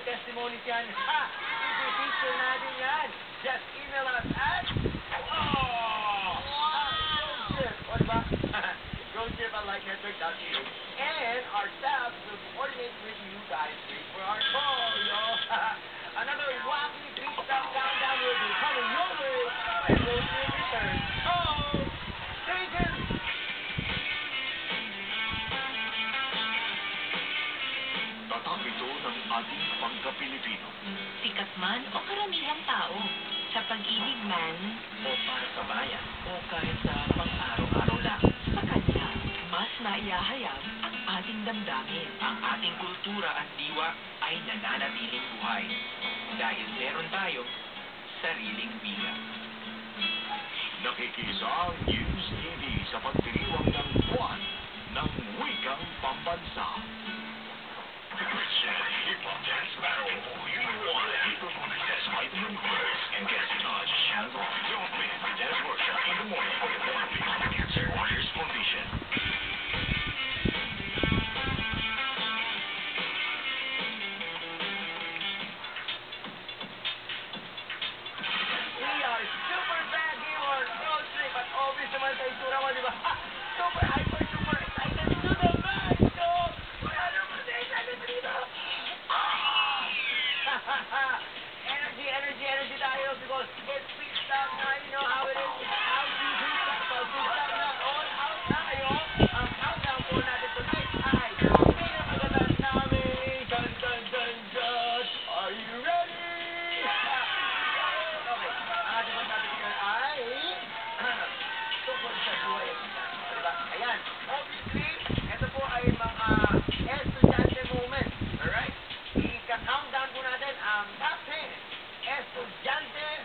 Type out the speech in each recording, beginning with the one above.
testimonies yan. Ha! I-feature natin yan. Just email us at... roadtrip. O, diba? roadtrip@lightnetwork.ph. And our staff will coordinate with you guys wait for our call, yo. Another wacky beat stop countdown will be coming your way when Roadtrip returns. Oh! Stay tuned! Tatak ito ng ating pagka-Pilipino. Sikat man o karamihang tao, sa pag-ibig man o para sa bayan o kahit sa pang-araw-araw lang. sa kanya, mas naiyahayag ang ating damdamin. Ang ating kultura at diwa ay nananatiling buhay. Dahil meron tayong sariling wika. Nakikisa ang News TV sa pagdiriwang ng buwan ng wikang pambansa. Hip-hop dance battle you want. Hip-hop contest vitamin first and guest judge Channel. Don't miss the dance workshop in the morning for the 1 p.m. Cancer Warriors Foundation. We are super fan gamer road trip at obvious naman sa isura mo, di ba? Super hyper, super excited to the max, yo! Wala naman sa excited dito! Energy tayo because it's pit stop na, you know how it is. How do you pit stop? Pag pit stop na, all out tayo. Ang countdown po natin tonight ay pinapagalan namin. Dun, dun, dun, dun. Are you ready? Okay, ang ating pagsabi ngayon ay tungkol sa buhay at isa. Diba? Ayan, obviously, ito po ay mga estudyante moment. Alright? I-countdown po natin ang top 10 estudyante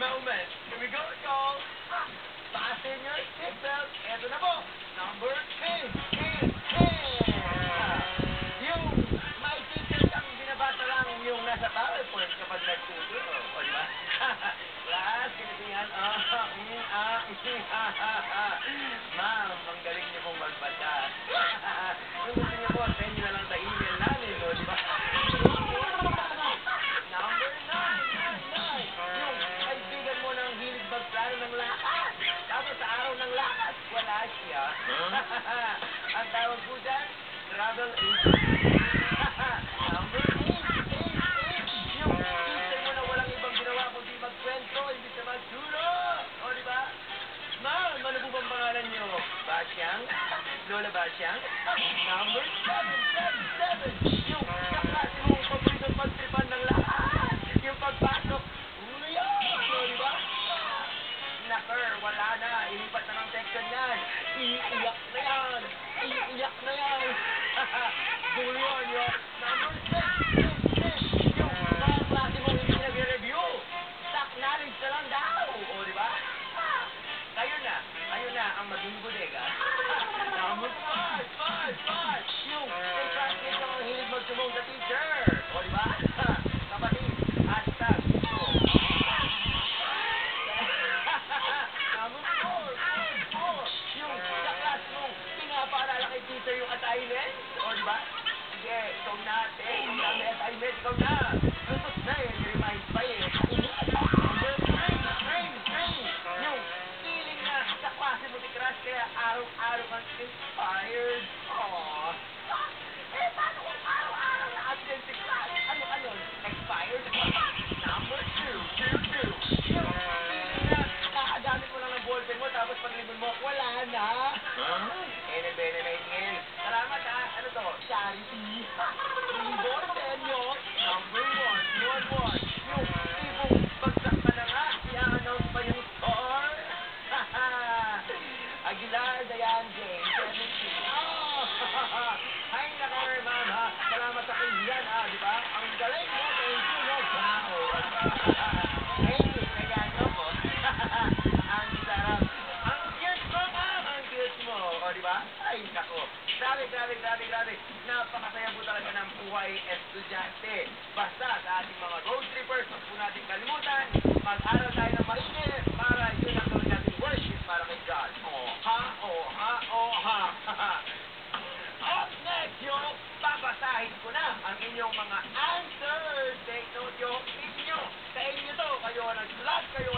moment. Here we go, y'all. Fasten your seatbelt. Ito na po, number 10. Yung may teachers ang binabasa lang yung nasa PowerPoint kapag nagtuturo. O, di ba? Class, ganito yan. Ma'am, ang galing niyo pong magbasa. Kung gusto niyo po, send niyo na lang sa email namin, o, di ba? Number 9. Yung kaibigan mo ng hilig magplano ng lakad. Tapos sa araw ng lakad, wala siya. Ang tawag po dyan, travel agency. Number 8. Yung teacher mo na walang ibang ginawa kundi magkwento, hindi siya magturo. O, di ba? Ma'am, ano po bang pangalan niyo? Basyang? Lola Basyang? Number 7. Yung kaklase mong paborito pagtripan ng lahat. Yung pagpasok. Uyo! O, di ba? Naker, wala na. Ilipat na ng section yan. Iiyak na yan. Dulo yun, yo. Number 6. Yung mga klase mong hindi nag-review. Stock knowledge na lang daw. O, di ba? Kayo na ang maging bodega. Number 5. Yung may classmate ang hilig magsumong sa teacher. O, di ba? Kapatid, hashtag gusto. Number 4. Yung kaklas mong pinapaalala kay teacher yung assignment. O, di ba? Sige, ikaw na, te. Ang dami assignment, ikaw na. Gusto na eh, remind pa eh. Number 3. Yung feeling na sa klase mo si Crush, kaya araw-araw kang inspired. Aww. Paano kung araw-araw na absent si Crush? Ano? Expired? Number 2. Yung feeling na kakagamit mo lang ng ballpen mo, tapos pag libon mo, wala na. Bene na ingin. Salamat ha. Ano to? Charity. Yung ballpen yun. Number 1. Yung tipong bagsak ka na nga, i-announce pa yung score. Aguilar, Dayan, James, 17. Ay, naka, ma'am ha. Salamat sa kaibigan ha, di ba? Ang galing mo, thank you, no? Wow. Thank you, kaya nyo po. Ang sarap. Ang cute mo, ma'am. Ang cute mo. O, di ba? Ay, nako. Grabe. Napakasaya po talaga ng buhay estudyante. Basta sa ating mga road trippers, huwag po natin kalimutan, mag-aral tayo ng maigi para yun ang gawin natin worship para kay God. Up next, babasahin ko na ang inyong mga answers. nagsulat kayo